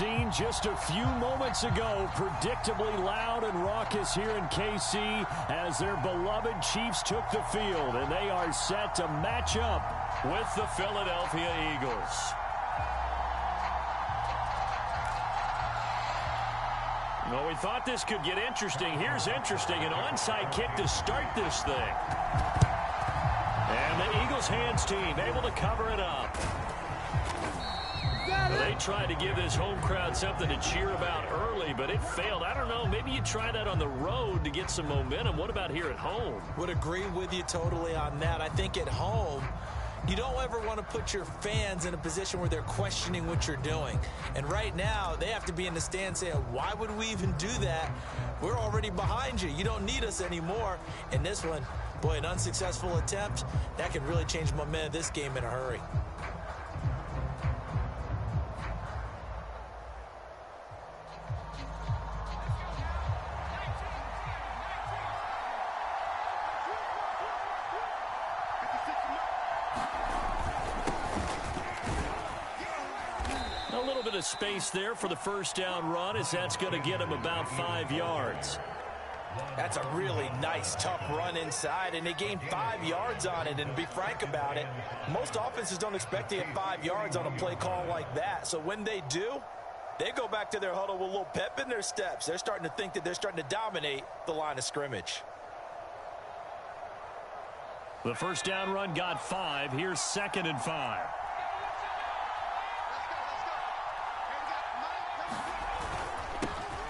scene just a few moments ago. Predictably loud and raucous here in KC as their beloved Chiefs took the field, and they are set to match up with the Philadelphia Eagles. Well, we thought this could get interesting. Here's interesting. An onside kick to start this thing. And the Eagles hands team able to cover it up. They tried to give this home crowd something to cheer about early, but it failed. I don't know. Maybe you try that on the road to get some momentum. What about here at home? Would agree with you totally on that. I think at home, you don't ever want to put your fans in a position where they're questioning what you're doing. And right now, they have to be in the stand saying, why would we even do that? We're already behind you. You don't need us anymore. And this one, boy, an unsuccessful attempt, that could really change momentum of this game in a hurry. Space there for the first down run, as that's going to get him about 5 yards. That's a really nice, tough run inside, and they gained 5 yards on it. And to be frank about it, most offenses don't expect to get 5 yards on a play call like that. So when they do, they go back to their huddle with a little pep in their steps. They're starting to think that they're starting to dominate the line of scrimmage. The first down run got 5. Here's 2nd and 5.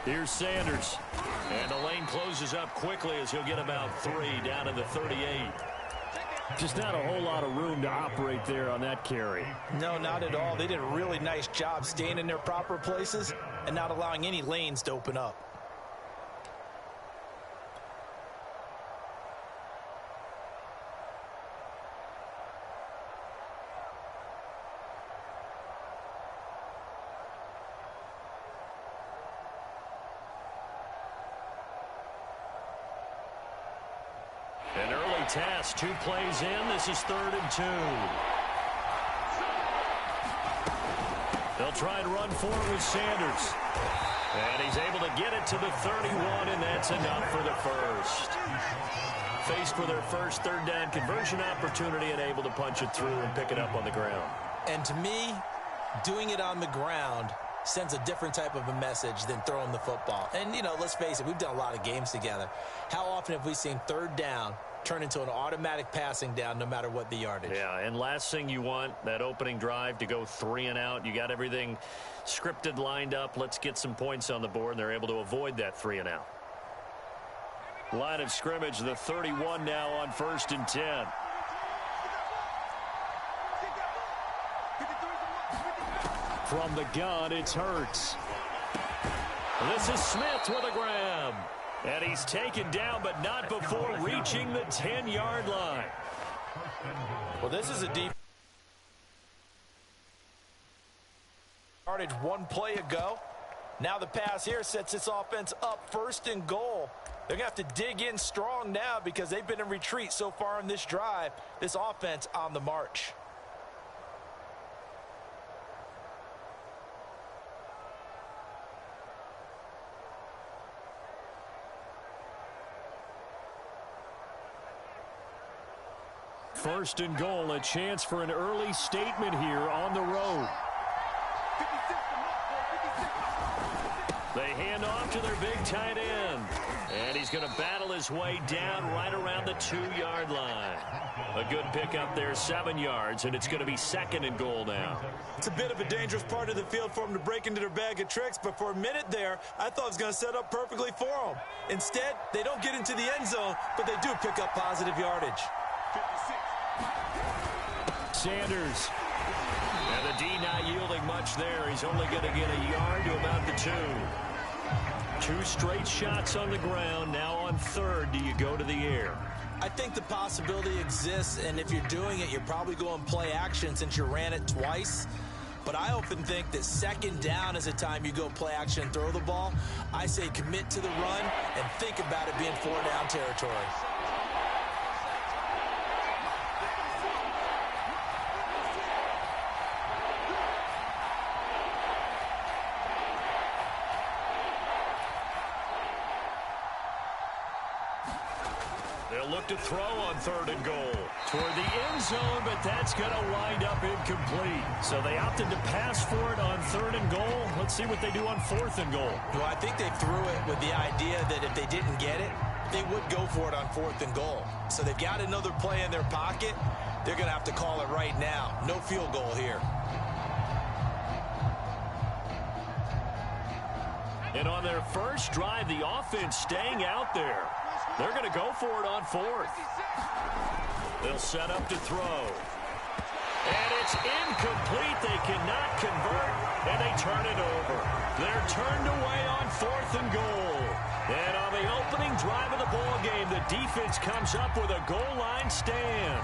Here's Sanders. And the lane closes up quickly as he'll get about 3 down to the 38. Just not a whole lot of room to operate there on that carry. No, not at all. They did a really nice job staying in their proper places and not allowing any lanes to open up. An early task, 2 plays in. This is 3rd and 2. They'll try and run forward with Sanders. And he's able to get it to the 31, and that's enough for the first. Faced with their first 3rd down conversion opportunity and able to punch it through and pick it up on the ground. And to me, doing it on the ground sends a different type of a message than throwing the football. And, you know, let's face it, we've done a lot of games together. How often have we seen 3rd down turn into an automatic passing down no matter what the yardage? Yeah, and last thing you want, that opening drive to go 3 and out. You got everything scripted, lined up. Let's get some points on the board, and they're able to avoid that 3 and out. Line of scrimmage, the 31 now on 1st and 10. From the gun, it's Hurts. This is Smith with a grab. And he's taken down, but not before reaching the 10-yard line. Well, this is a deep yardage 1 play ago. Now the pass here sets this offense up 1st and goal. They're going to have to dig in strong now because they've been in retreat so far in this drive. This offense on the march. First and goal, a chance for an early statement here on the road. They hand off to their big tight end. And he's going to battle his way down right around the 2-yard line. A good pickup there, 7 yards, and it's going to be 2nd and goal now. It's a bit of a dangerous part of the field for them to break into their bag of tricks, but for a minute there, I thought it was going to set up perfectly for them. Instead, they don't get into the end zone, but they do pick up positive yardage. Sanders. And the D not yielding much there. He's only going to get a yard to about the 2. 2 straight shots on the ground. Now on 3rd, do you go to the air? I think the possibility exists, and if you're doing it, you're probably going play action since you ran it twice. But I often think that 2nd down is a time you go play action and throw the ball. I say commit to the run and think about it being 4-down territory. They'll look to throw on 3rd and goal. Toward the end zone, but that's going to wind up incomplete. So they opted to pass for it on 3rd and goal. Let's see what they do on 4th and goal. Well, I think they threw it with the idea that if they didn't get it, they would go for it on 4th and goal. So they've got another play in their pocket. They're going to have to call it right now. No field goal here. And on their first drive, the offense staying out there. They're going to go for it on 4th. They'll set up to throw. And it's incomplete. They cannot convert, and they turn it over. They're turned away on 4th and goal. And on the opening drive of the ball game, the defense comes up with a goal line stand.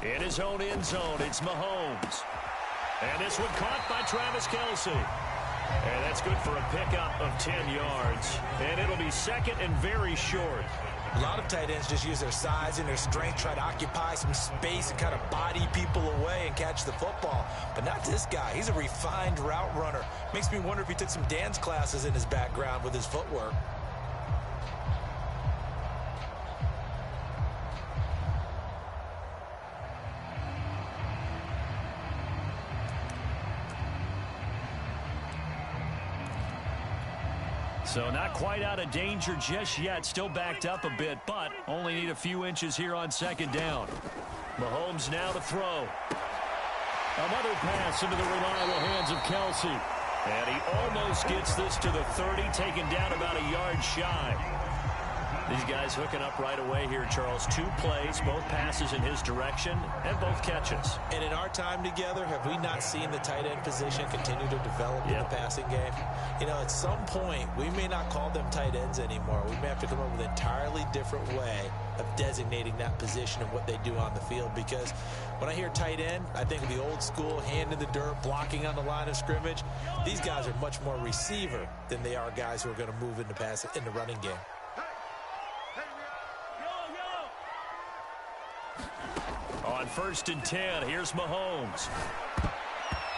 In his own end zone, it's Mahomes. And this one caught by Travis Kelce. And that's good for a pickup of 10 yards. And it'll be 2nd and very short. A lot of tight ends just use their size and their strength, try to occupy some space and kind of body people away and catch the football. But not this guy. He's a refined route runner. Makes me wonder if he took some dance classes in his background with his footwork. So not quite out of danger just yet. Still backed up a bit, but only need a few inches here on 2nd down. Mahomes now to throw. Another pass into the reliable hands of Kelce. And he almost gets this to the 30, taken down about a yard shy. These guys hooking up right away here, Charles. 2 plays, both passes in his direction, and both catches. And in our time together, have we not seen the tight end position continue to develop in the passing game? You know, at some point, we may not call them tight ends anymore. We may have to come up with an entirely different way of designating that position and what they do on the field. Because when I hear tight end, I think of the old school, hand in the dirt, blocking on the line of scrimmage. These guys are much more receiver than they are guys who are going to move into in the running game. On 1st and 10, here's Mahomes.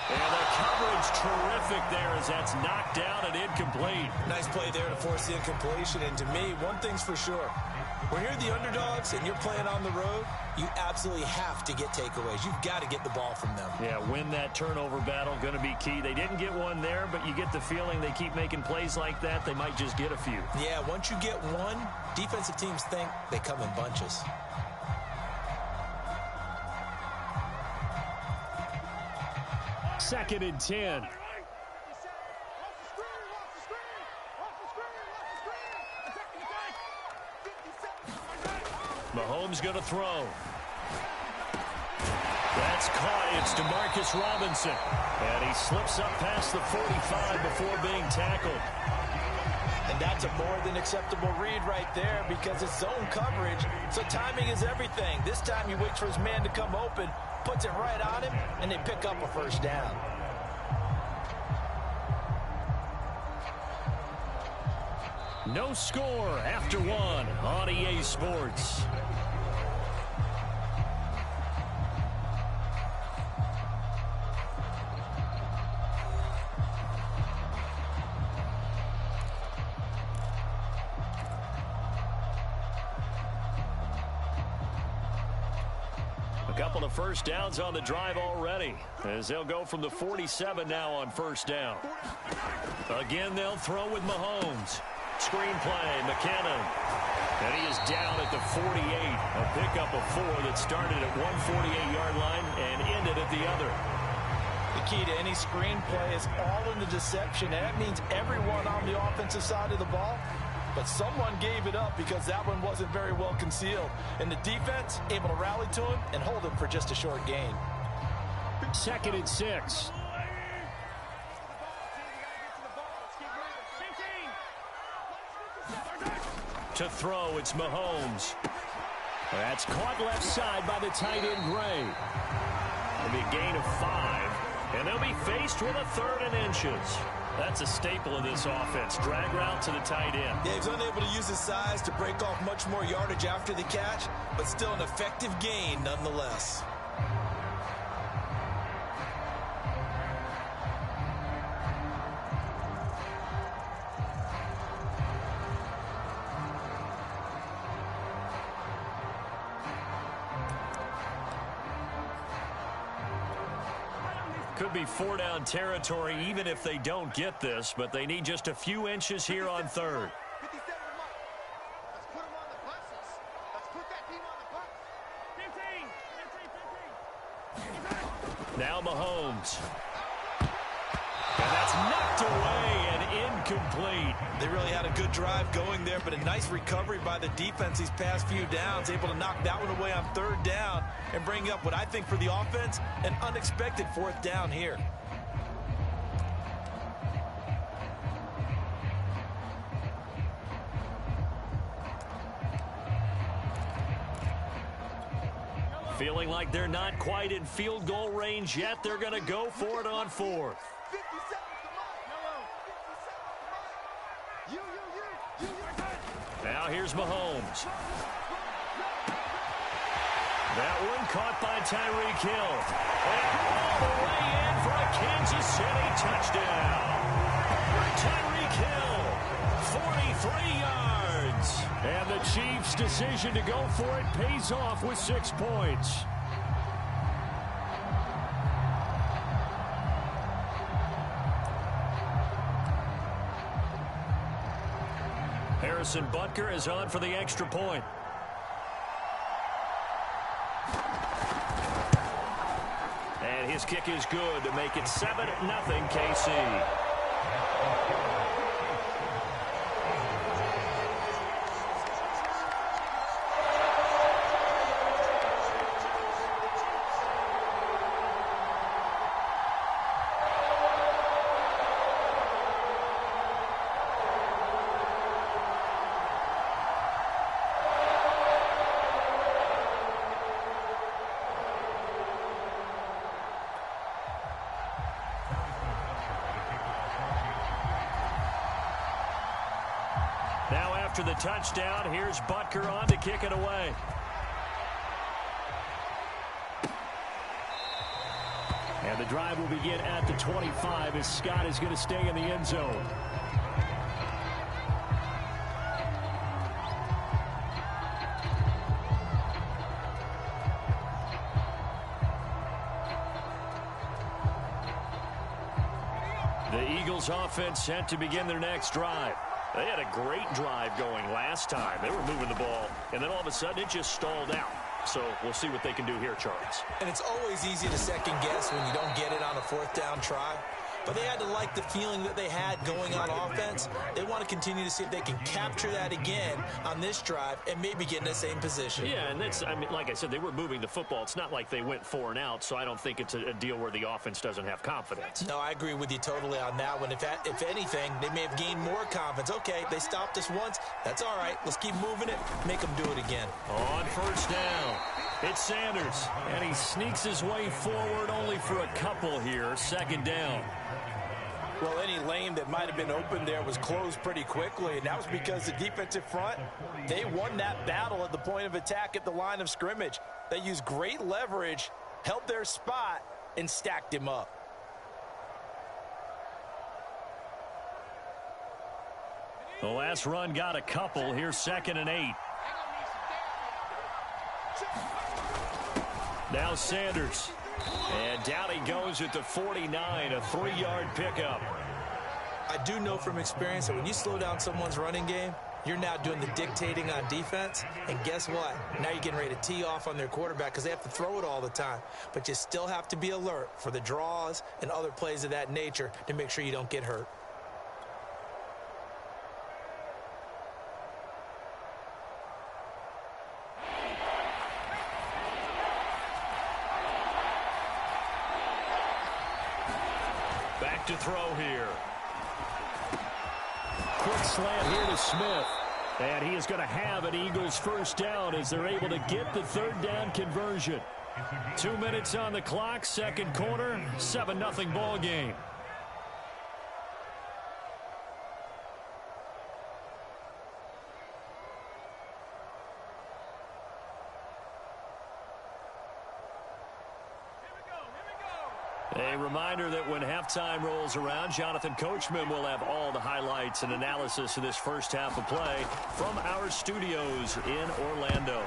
And the coverage terrific there as that's knocked down and incomplete. Nice play there to force the incompletion. And to me, one thing's for sure. When you're the underdogs and you're playing on the road, you absolutely have to get takeaways. You've got to get the ball from them. Yeah, win that turnover battle, going to be key. They didn't get one there, but you get the feeling they keep making plays like that, they might just get a few. Yeah, once you get one, defensive teams think they come in bunches. Second and 10. Mahomes going to throw. That's caught. It's DeMarcus Robinson. And he slips up past the 45 before being tackled. And that's a more than acceptable read right there because it's zone coverage, so timing is everything. This time he waits for his man to come open, puts it right on him, and they pick up a 1st down. No score after 1 on EA Sports. Couple of 1st downs on the drive already as they'll go from the 47 now on 1st down. Again, they'll throw with Mahomes. Screenplay, McKinnon. And he is down at the 48. A pickup of 4 that started at one 48-yard line and ended at the other. The key to any screenplay is all in the deception, and that means everyone on the offensive side of the ball. But someone gave it up because that one wasn't very well concealed. And the defense able to rally to him and hold him for just a short gain. 2nd and 6. To throw, it's Mahomes. That's caught left side by the tight end, Gray. It'll be a gain of 5, and they'll be faced with a 3rd and inches. That's a staple of this offense. Drag route to the tight end. Yeah, he's unable to use his size to break off much more yardage after the catch, but still an effective gain nonetheless. Could be 4-down territory even if they don't get this, but they need just a few inches here on 3rd. Now Mahomes. And that's knocked away and incomplete. They really had a good drive going there, but a nice recovery by the defense these past few downs, able to knock that one away on 3rd down and bring up what I think for the offense, an unexpected 4th down here. Feeling like they're not quite in field goal range yet. They're going to go for it on 4th. Now here's Mahomes. That one caught by Tyreek Hill. And all the way in for a Kansas City touchdown. Tyreek Hill, 43 yards. And the Chiefs' decision to go for it pays off with 6 points. Harrison Butker is on for the extra point. And his kick is good to make it 7-0 KC. Now after the touchdown, here's Butker on to kick it away. And the drive will begin at the 25 as Scott is going to stay in the end zone. The Eagles offense set to begin their next drive. They had a great drive going last time. They were moving the ball, and then all of a sudden it just stalled out. So we'll see what they can do here, Charles. And it's always easy to second guess when you don't get it on a 4th down try. But they had to like the feeling that they had going on offense. They want to continue to see if they can capture that again on this drive and maybe get in the same position. Yeah, and that's, I mean, like I said, they were moving the football. It's not like they went 4 and out, so I don't think it's a deal where the offense doesn't have confidence. No, I agree with you totally on that one. If anything, they may have gained more confidence. Okay, they stopped us once. That's all right. Let's keep moving it. Make them do it again. On 1st down, it's Sanders, and he sneaks his way forward only for a couple here. 2nd down. Well, any lane that might have been open there was closed pretty quickly, and that was because the defensive front, they won that battle at the point of attack at the line of scrimmage. They used great leverage, held their spot, and stacked him up. The last run got a couple. Here's 2nd and 8. Now Sanders. And down he goes at the 49, a 3-yard pickup. I do know from experience that when you slow down someone's running game, you're now doing the dictating on defense. And guess what? Now you're getting ready to tee off on their quarterback because they have to throw it all the time. But you still have to be alert for the draws and other plays of that nature to make sure you don't get hurt. To throw here. Quick slant here to Smith. And he is going to have an Eagles first down as they're able to get the third down conversion. 2 minutes on the clock, second quarter, 7-0 ball game. A reminder that when halftime rolls around, Jonathan Coachman will have all the highlights and analysis of this first half of play from our studios in Orlando.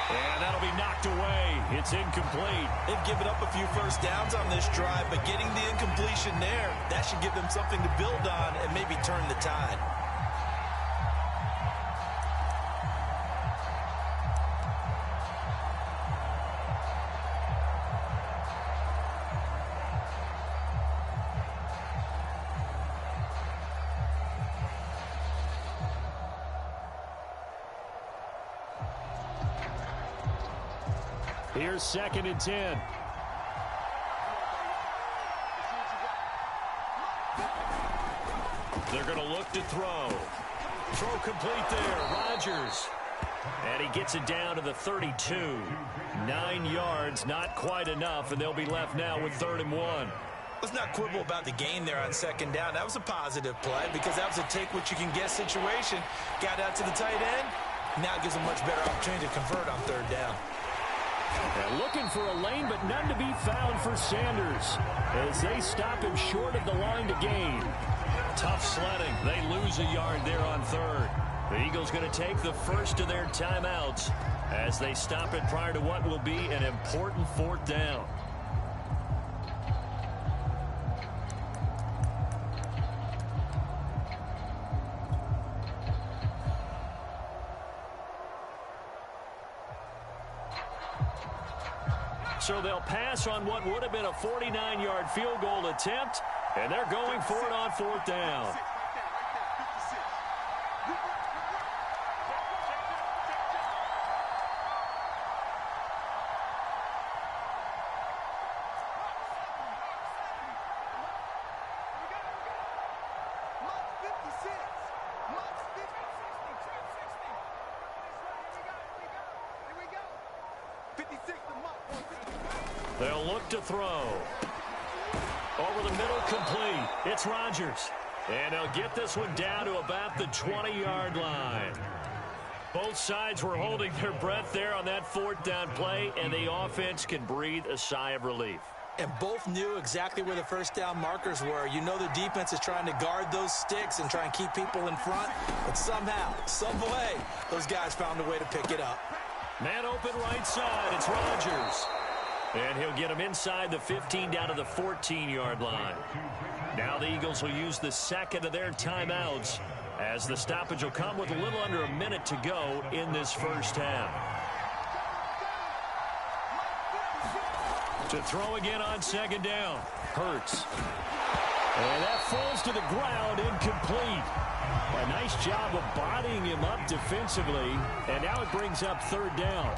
And that'll be knocked away. It's incomplete. They've given up a few first downs on this drive, but getting the incompletion there, that should give them something to build on and maybe turn the tide. Here's 2nd and 10. They're going to look to throw. Throw complete there. Rodgers. And he gets it down to the 32. 9 yards, not quite enough, and they'll be left now with 3rd and 1. Let's not quibble about the gain there on 2nd down. That was a positive play because that was a take-what-you-can-get situation. Got out to the tight end. Now it gives them a much better opportunity to convert on 3rd down. They're looking for a lane, but none to be found for Sanders as they stop him short of the line to gain. Tough sledding. They lose a yard there on 3rd. The Eagles going to take the first of their timeouts as they stop it prior to what will be an important 4th down. So they'll pass on what would have been a 49-yard field goal attempt, and they're going for it on 4th down. They'll look to throw. Over the middle, complete. It's Rodgers. And they'll get this one down to about the 20-yard line. Both sides were holding their breath there on that 4th down play, and the offense can breathe a sigh of relief. And both knew exactly where the first down markers were. You know the defense is trying to guard those sticks and try and keep people in front. But somehow, some way, those guys found a way to pick it up. Man open right side. It's Rodgers. And he'll get him inside the 15 down to the 14-yard line. Now the Eagles will use the second of their timeouts as the stoppage will come with a little under a minute to go in this first half. To throw again on 2nd down. Hurts. And that falls to the ground, incomplete. A nice job of bodying him up defensively, and now it brings up 3rd down.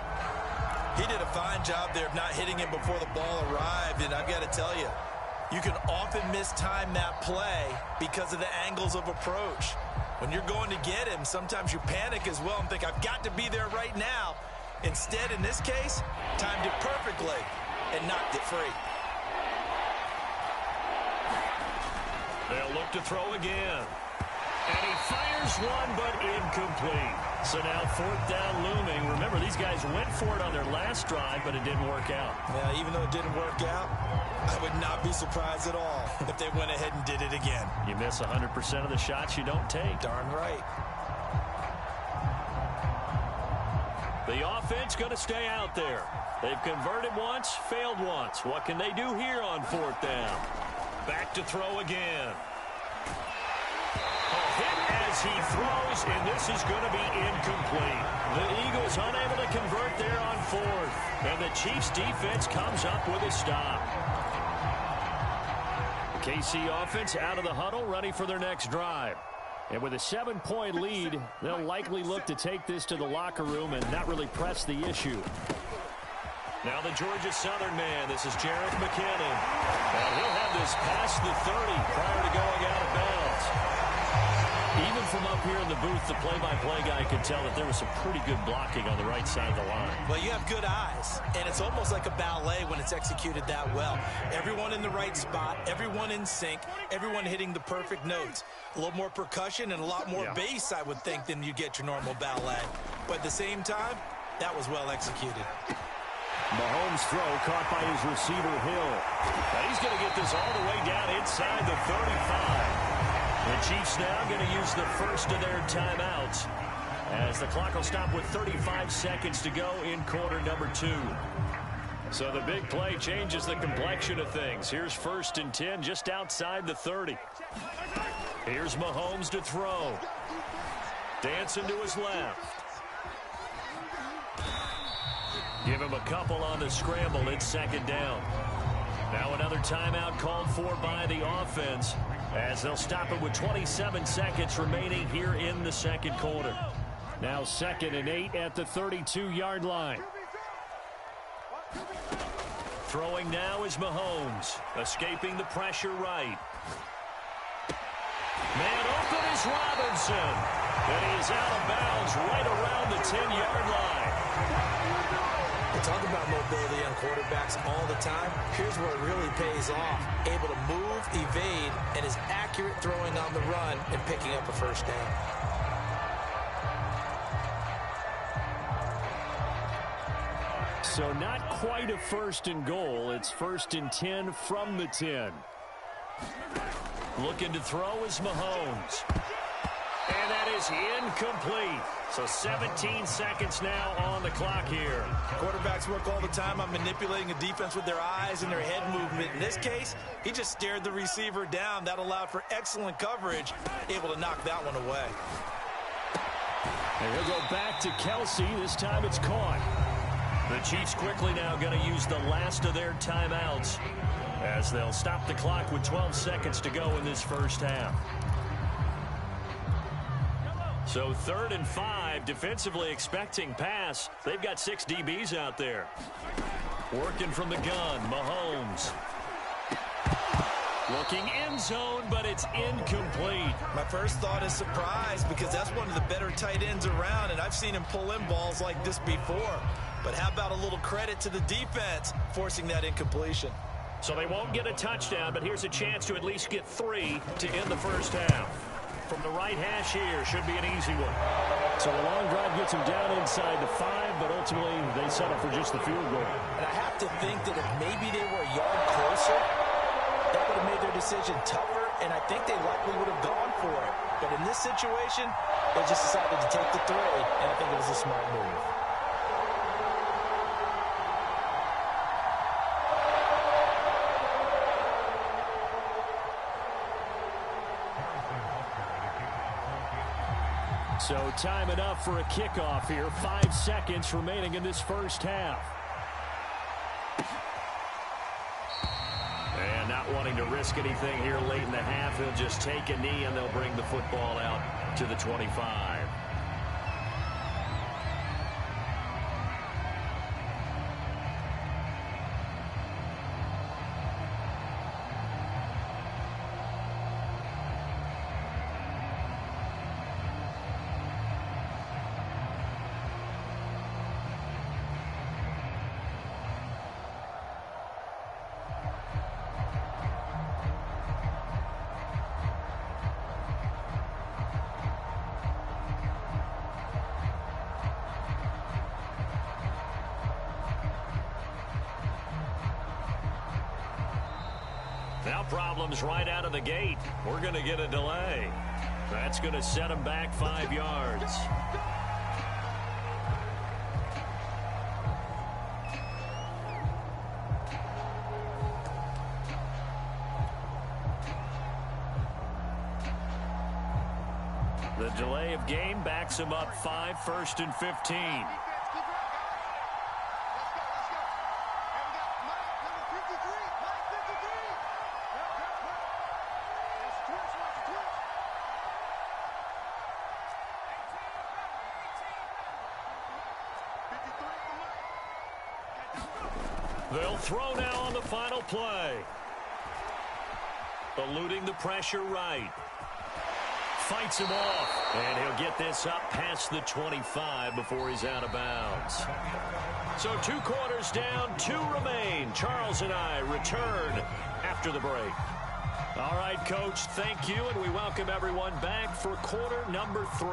He did a fine job there of not hitting him before the ball arrived, and I've got to tell you, you can often mistime that play because of the angles of approach. When you're going to get him, sometimes you panic as well and think, I've got to be there right now. Instead, in this case, timed it perfectly and knocked it free. They'll look to throw again. And he fires one, but incomplete. So now 4th down looming. Remember, these guys went for it on their last drive, but it didn't work out. Yeah, even though it didn't work out, I would not be surprised at all if they went ahead and did it again. You miss 100% of the shots you don't take. Darn right. The offense going to stay out there. They've converted once, failed once. What can they do here on 4th down? Back to throw again. As he throws, and this is going to be incomplete. The Eagles unable to convert there on 4th, and the Chiefs defense comes up with a stop. The KC offense out of the huddle, ready for their next drive. And with a 7-point lead, they'll likely look to take this to the locker room and not really press the issue. Now the Georgia Southern man. This is Jarek McKinnon. And he'll have this past the 30 prior to going out of bounds. Even from up here in the booth, the play-by-play guy could tell that there was some pretty good blocking on the right side of the line. Well, you have good eyes, and it's almost like a ballet when it's executed that well. Everyone in the right spot, everyone in sync, everyone hitting the perfect notes. A little more percussion and a lot more bass, I would think, than you get your normal ballet. But at the same time, that was well executed. Mahomes' throw caught by his receiver, Hill. And he's going to get this all the way down inside the 35. The Chiefs now going to use the first of their timeouts as the clock will stop with 35 seconds to go in quarter number 2. So the big play changes the complexion of things. Here's 1st and 10 just outside the 30. Here's Mahomes to throw. Dancing to his left. Give him a couple on the scramble. It's 2nd down. Now another timeout called for by the offense as they'll stop it with 27 seconds remaining here in the 2nd quarter. Now 2nd and 8 at the 32-yard line. Throwing now is Mahomes, escaping the pressure right. Man open is Robinson. And he is out of bounds right around the 10-yard line. We talk about mobility on quarterbacks all the time. Here's where it really pays off. Able to move, evade, and is accurate throwing on the run and picking up a 1st down. So not quite a 1st and goal. It's 1st and 10 from the 10. Looking to throw is Mahomes. And that is incomplete. So 17 seconds now on the clock here. Quarterbacks work all the time on manipulating a defense with their eyes and their head movement. In this case, he just stared the receiver down. That allowed for excellent coverage, able to knock that one away. And he'll go back to Kelsey. This time it's caught. The Chiefs quickly now going to use the last of their timeouts as they'll stop the clock with 12 seconds to go in this 1st half. So 3rd and 5, defensively expecting pass. They've got 6 DBs out there. Working from the gun, Mahomes. Looking end zone, but it's incomplete. My first thought is surprise because that's one of the better tight ends around, and I've seen him pull in balls like this before. But how about a little credit to the defense forcing that incompletion? So they won't get a touchdown, but here's a chance to at least get 3 to end the 1st half. From the right hash here, should be an easy one. So the long drive gets them down inside the 5, but ultimately they settle for just the field goal. And I have to think that if maybe they were a yard closer, that would have made their decision tougher, and I think they likely would have gone for it. But in this situation, they just decided to take the 3, and I think it was a smart move. So time enough for a kickoff here. 5 seconds remaining in this 1st half. And not wanting to risk anything here late in the half, he'll just take a knee and they'll bring the football out to the 25. Now problems right out of the gate. We're going to get a delay. That's going to set them back 5 yards. The delay of game backs him up 5, 1st and 15. They'll throw now on the final play. Eluding the pressure right. Fights him off. And he'll get this up past the 25 before he's out of bounds. So 2 quarters down, 2 remain. Charles and I return after the break. All right, Coach, thank you, and we welcome everyone back for quarter number 3.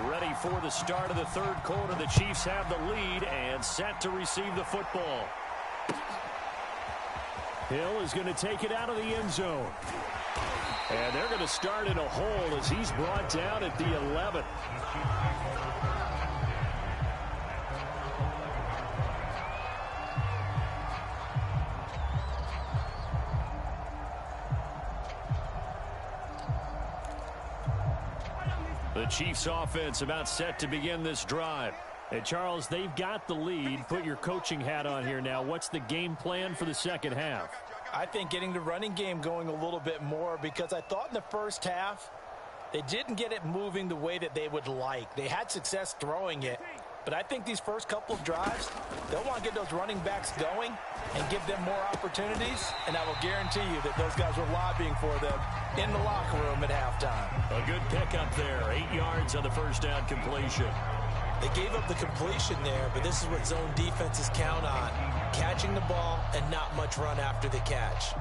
Ready for the start of the 3rd quarter. The Chiefs have the lead and set to receive the football. Hill is going to take it out of the end zone. And they're going to start in a hole as he's brought down at the 11. The Chiefs offense about set to begin this drive. And Charles, they've got the lead. Put your coaching hat on here now. What's the game plan for the second half? I think getting the running game going a little bit more, because I thought in the first half they didn't get it moving the way that they would like. They had success throwing it, but I think these first couple of drives, they'll want to get those running backs going and give them more opportunities, and I will guarantee you that those guys were lobbying for them in the locker room at halftime. A good pickup there. 8 yards on the first down completion. They gave up the completion there, but this is what zone defenses count on. Catching the ball and not much run after the catch.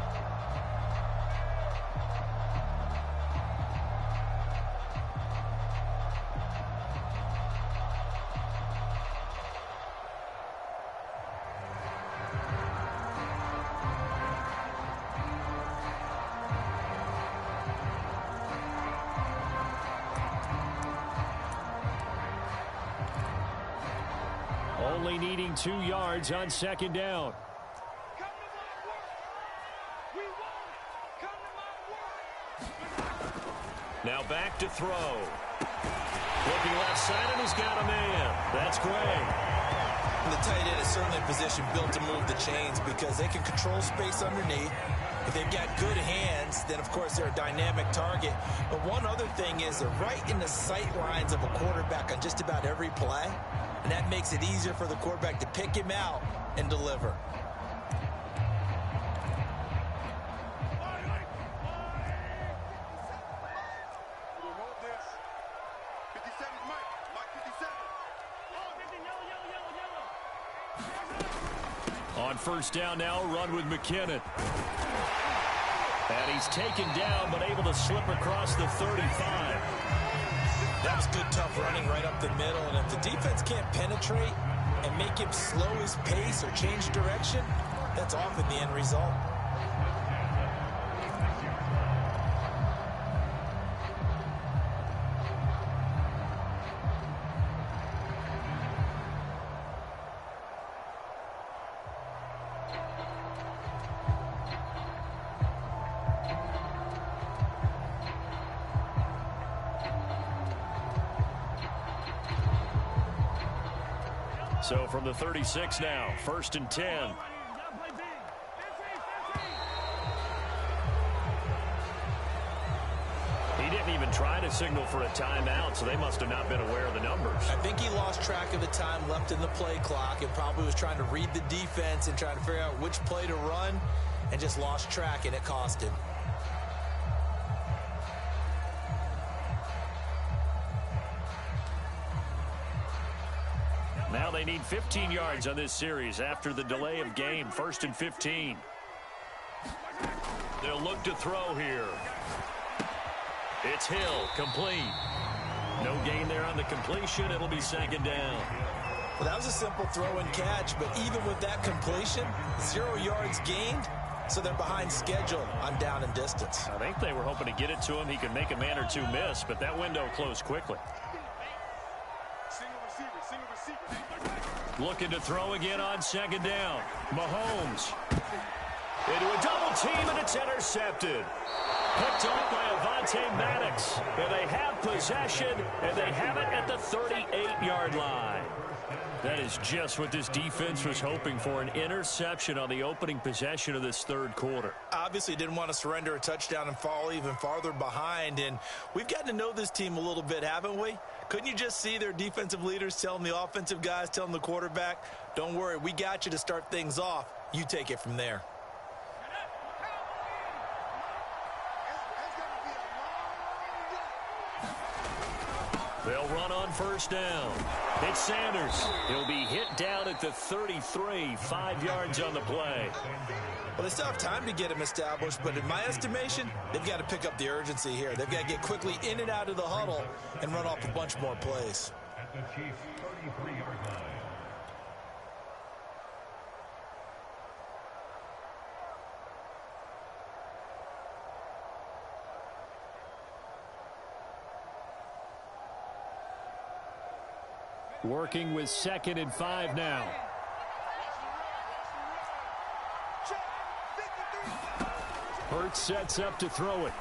Only needing 2 yards on second down. Now back to throw. Looking left side, and he's got a man. That's Gray. And the tight end is certainly a position built to move the chains because they can control space underneath. If they've got good hands, then, of course, they're a dynamic target. But one other thing is they're right in the sight lines of a quarterback on just about every play. And that makes it easier for the quarterback to pick him out and deliver. On first down now, run with McKinnon. And he's taken down, but able to slip across the 35. That was good, tough running right up the middle. And if the defense can't penetrate and make him slow his pace or change direction, that's often the end result. So from the 36 now, 1st and 10. He didn't even try to signal for a timeout, so they must have not been aware of the numbers. I think he lost track of the time left in the play clock and probably was trying to read the defense and trying to figure out which play to run and just lost track, and it cost him. Now they need 15 yards on this series after the delay of game. 1st and 15. They'll look to throw here. It's Hill, complete. No gain there on the completion. It'll be 2nd down. Well, that was a simple throw and catch, but even with that completion, 0 yards gained, so they're behind schedule on down and distance. I think they were hoping to get it to him. He could make a man or two miss, but that window closed quickly. Looking to throw again on 2nd down. Mahomes into a double team, and it's intercepted. Picked off by Avonte Maddox. And they have possession, and they have it at the 38-yard line. That is just what this defense was hoping for, an interception on the opening possession of this third quarter. Obviously didn't want to surrender a touchdown and fall even farther behind, and we've gotten to know this team a little bit, haven't we? Couldn't you just see their defensive leaders telling the offensive guys, telling the quarterback, don't worry, we got you to start things off. You take it from there. They'll run on first down. It's Sanders. He'll be hit down at the 33, 5 yards on the play. Well, they still have time to get him established, but in my estimation, they've got to pick up the urgency here. They've got to get quickly in and out of the huddle and run off a bunch more plays. At the Chiefs' 33-yard line. Working with 2nd and 5 now. Hurts sets up to throw it.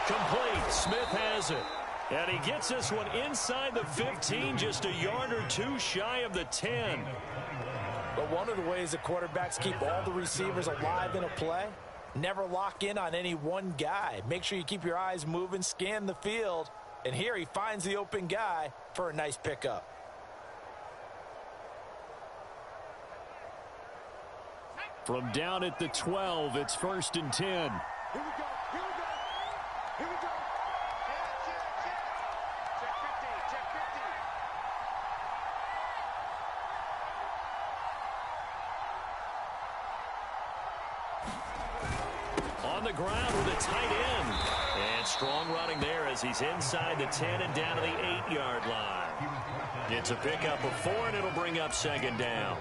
Complete. Smith has it. And he gets this one inside the 15, just a yard or two shy of the 10. But one of the ways the quarterbacks keep all the receivers alive in a play, never lock in on any one guy. Make sure you keep your eyes moving, scan the field. And here he finds the open guy for a nice pickup. From down at the 12, it's 1st and 10. Here we go. Here we go. Here we go. Check 50. Check 50. On the ground with a tight end. And strong running there as he's inside the 10 and down to the 8-yard line. It's a pickup of 4, and it'll bring up 2nd down.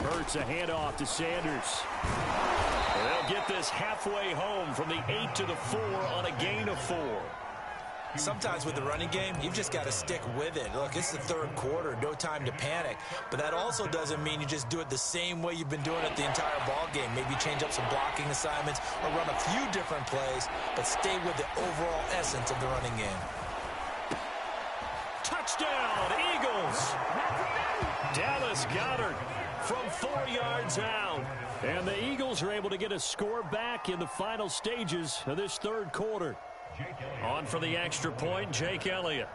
Hurts a handoff to Sanders. They'll get this halfway home from the 8 to the 4 on a gain of 4. Sometimes with the running game, you've just got to stick with it. Look, it's the third quarter, no time to panic. But that also doesn't mean you just do it the same way you've been doing it the entire ball game. Maybe change up some blocking assignments or run a few different plays, but stay with the overall essence of the running game. Touchdown, Eagles! Dallas Goedert from 4 yards out. And the Eagles are able to get a score back in the final stages of this third quarter. On for the extra point, Jake Elliott.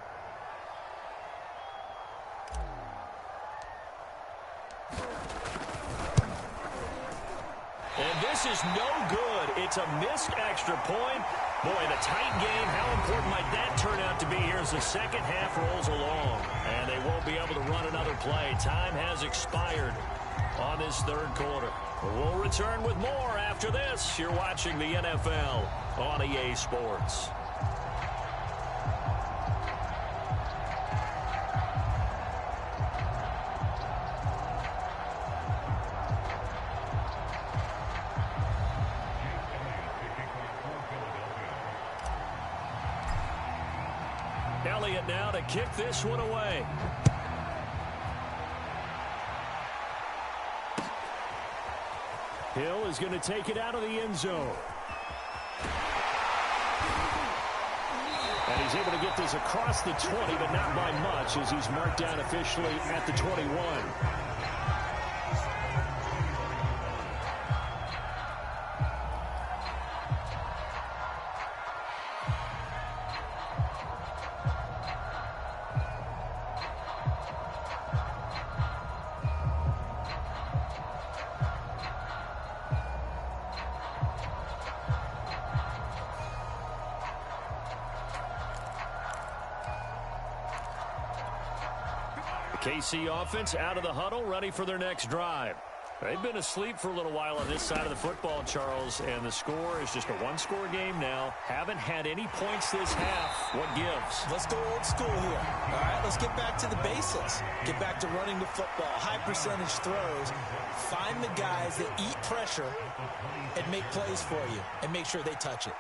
And this is no good. It's a missed extra point. Boy, the tight game, how important might that turn out to be here as the second half rolls along. And they won't be able to run another play. Time has expired on this third quarter. We'll return with more after this. You're watching the NFL on EA Sports. Elliott now to kick this one away. Hill is going to take it out of the end zone. And he's able to get this across the 20, but not by much as he's marked down officially at the 21. KC offense out of the huddle, ready for their next drive. They've been asleep for a little while on this side of the football, Charles, and the score is just a one-score game now. Haven't had any points this half. What gives? Let's go old school here. All right, let's get back to the basics. Get back to running the football, high percentage throws. Find the guys that eat pressure and make plays for you, and make sure they touch it.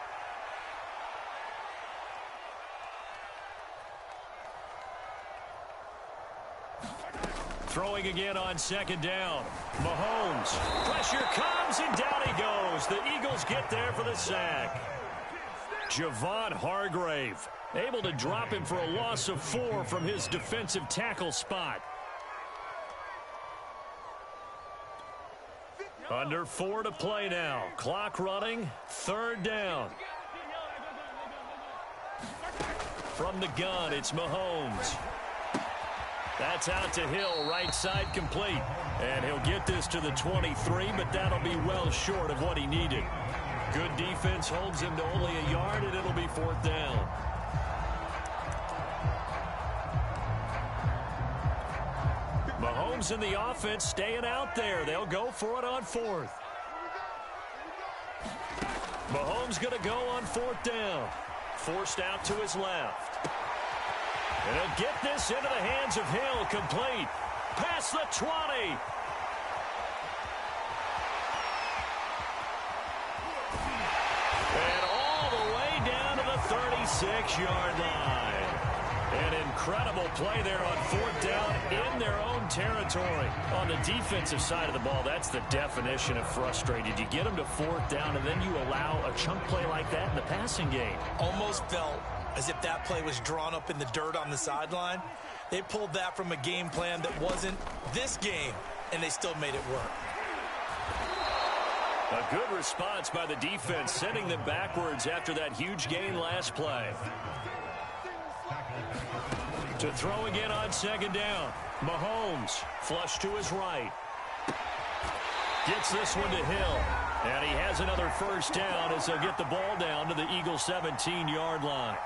Throwing again on second down. Mahomes. Pressure comes, and down he goes. The Eagles get there for the sack. Javon Hargrave able to drop him for a loss of 4 from his defensive tackle spot. Under 4 to play now. Clock running. Third down. From the gun, it's Mahomes. That's out to Hill, right side complete. And he'll get this to the 23, but that'll be well short of what he needed. Good defense holds him to only a yard, and it'll be fourth down. Mahomes and the offense staying out there. They'll go for it on fourth. Mahomes going to go on fourth down. Forced out to his left. And he'll get this into the hands of Hill, complete. Past the 20. And all the way down to the 36-yard line. An incredible play there on fourth down in their own territory. On the defensive side of the ball, that's the definition of frustrated. You get them to fourth down, and then you allow a chunk play like that in the passing game. Almost felt as if that play was drawn up in the dirt on the sideline. They pulled that from a game plan that wasn't this game, and they still made it work. A good response by the defense, sending them backwards after that huge gain last play. To throw again on second down. Mahomes, flush to his right. Gets this one to Hill. And he has another first down as they'll get the ball down to the Eagles' 17-yard line.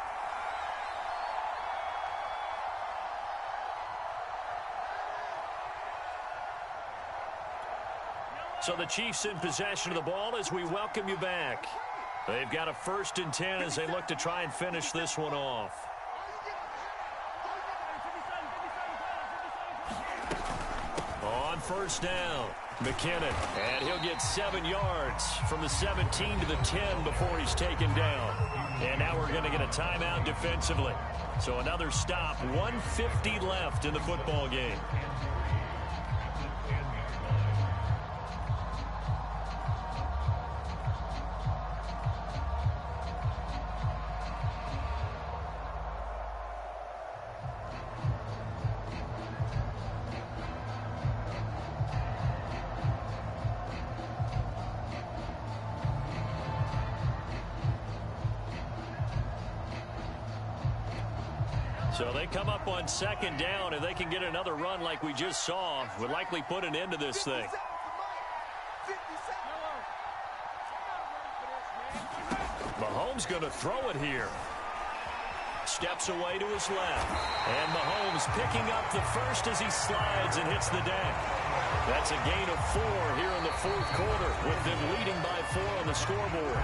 So the Chiefs in possession of the ball as we welcome you back. They've got a 1st and 10 as they look to try and finish this one off. On first down, McKinnon. And he'll get 7 yards from the 17 to the 10 before he's taken down. And now we're going to get a timeout defensively. So another stop, 1:50 left in the football game. So they come up on second down. If they can get another run like we just saw, would likely put an end to this thing. Mahomes going to throw it here. Steps away to his left. And Mahomes picking up the first as he slides and hits the deck. That's a gain of 4 here in the fourth quarter, with them leading by 4 on the scoreboard.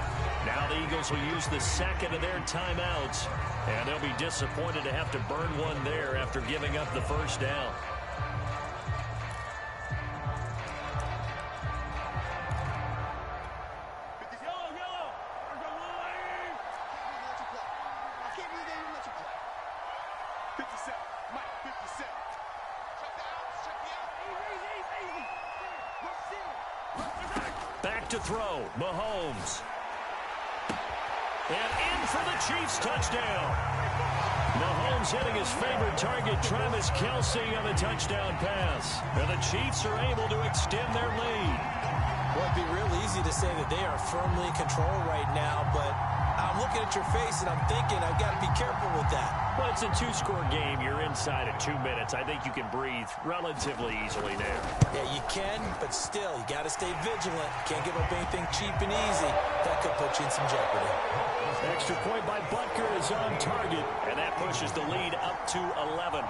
Now the Eagles will use the second of their timeouts, and they'll be disappointed to have to burn one there after giving up the first down. Back to throw, Mahomes. And in for the Chiefs touchdown. Mahomes hitting his favorite target, Travis Kelce, on the touchdown pass. And the Chiefs are able to extend their lead. Well, it'd be real easy to say that they are firmly in control right now, but I'm looking at your face and I'm thinking I've got to be careful with that. Well, it's a 2-score game. You're inside at 2 minutes. I think you can breathe relatively easily now. Yeah, you can, but still, you got to stay vigilant. Can't give up anything cheap and easy. That could put you in some jeopardy. Extra point by Butker is on target, and that pushes the lead up to 11.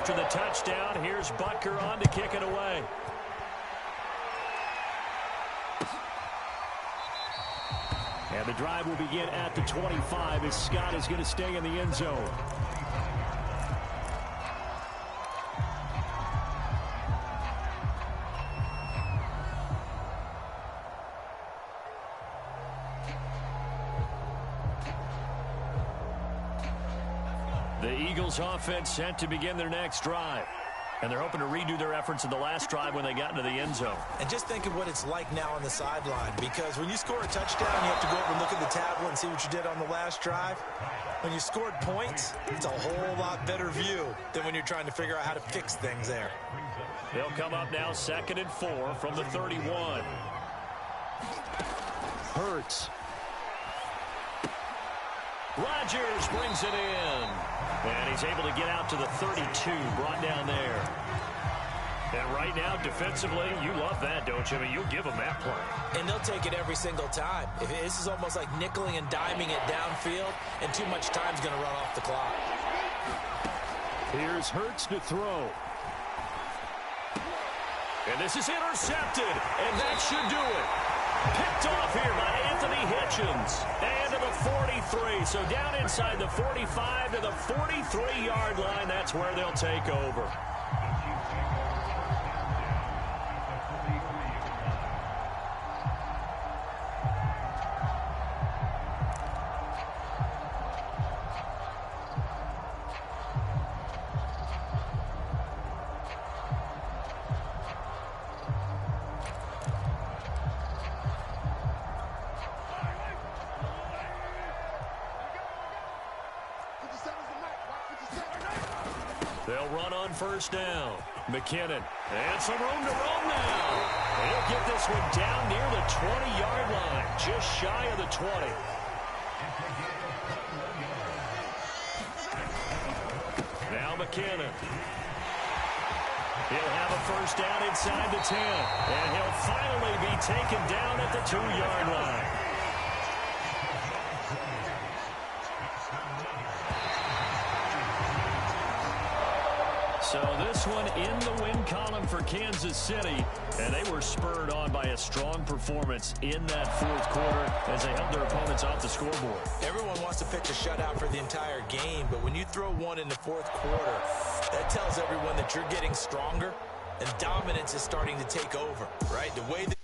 after the touchdown. Here's Butker on to kick it away. And the drive will begin at the 25 as Scott is going to stay in the end zone. The Eagles offense set to begin their next drive. And they're hoping to redo their efforts in the last drive when they got into the end zone. And just think of what it's like now on the sideline, because when you score a touchdown, you have to go over and look at the tablet and see what you did on the last drive. When you scored points, it's a whole lot better view than when you're trying to figure out how to fix things there. They'll come up now 2nd and 4 from the 31. Hurts. Rodgers brings it in. And he's able to get out to the 32, brought down there. And right now, defensively, you love that, don't you? I mean, you'll give them that play. And they'll take it every single time. This is almost like nickeling and diming it downfield, and too much time's going to run off the clock. Here's Hurts to throw. And this is intercepted, and that should do it. Picked off here by Anthony Hitchens. And to the 43. So down inside the 45 to the 43-yard line. That's where they'll take over. They'll run on first down. McKinnon. And some room to roam now. He'll get this one down near the 20-yard line. Just shy of the 20. Now McKinnon. He'll have a first down inside the 10. And he'll finally be taken down at the 2-yard line. So this one in the win column for Kansas City, and they were spurred on by a strong performance in that fourth quarter as they held their opponents off the scoreboard. Everyone wants to pitch a shutout for the entire game, but when you throw one in the fourth quarter, that tells everyone that you're getting stronger and dominance is starting to take over, right? The way that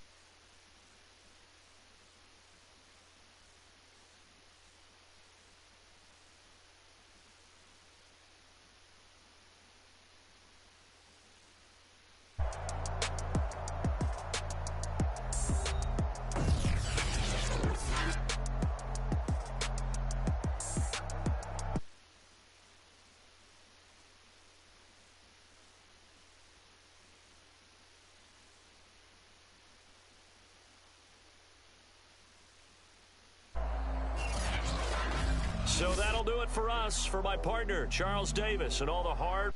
So that'll do it for us. For my partner, Charles Davis, and all the hard